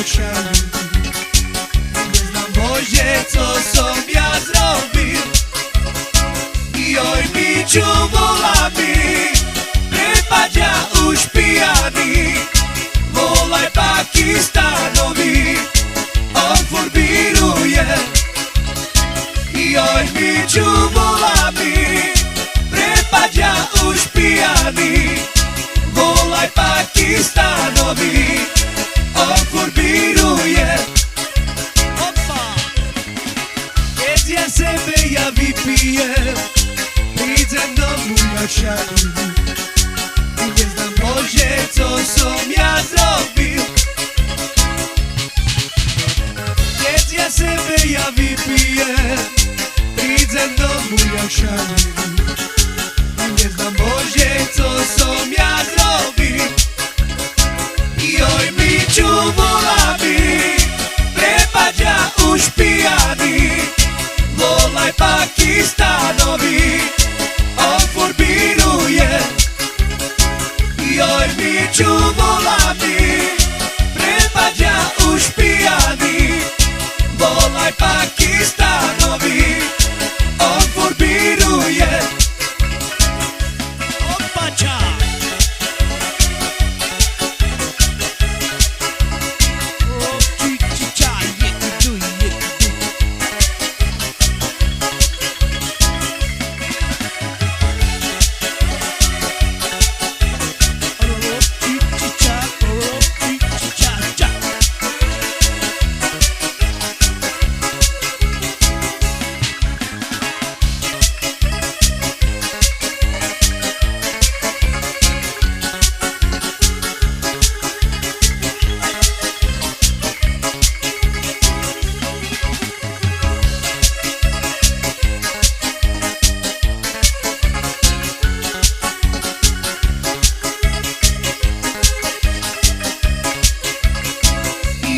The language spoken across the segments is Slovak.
jak szary. Nie znam Boże, co som ja zrobil. I oj Miťu volá mi, prepáč, ja už pijaný. Volaj Pakistanovi, on furt biruje. I oj Miťu volá mi, prepáč, ja už pijaný. Volaj Pakistanovi, on furt biruje. Keď ja sebe ja vypijem, prídem domu jak šatý. Neznám Bože, co som ja zrobil. Keď ja sebe ja vypijem, prídem domu jak šatý. Neznám Bože, co som ja zrobil. Joj Miťu volá mi, prepáč, ja už pijaný. Volaj Pakistanovi, on furt biruje. Joj Miťu volá mi, prepáč, ja už pijaný. Volaj Pakistanovi, on furt biruje. Opača!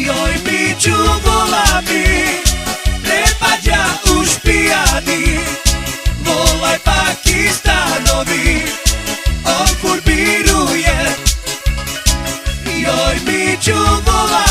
Joj Miťu volá mi, prepáč, ja už pijaný. Volaj Pakistanovi, on furt biruje. Joj Miťu volá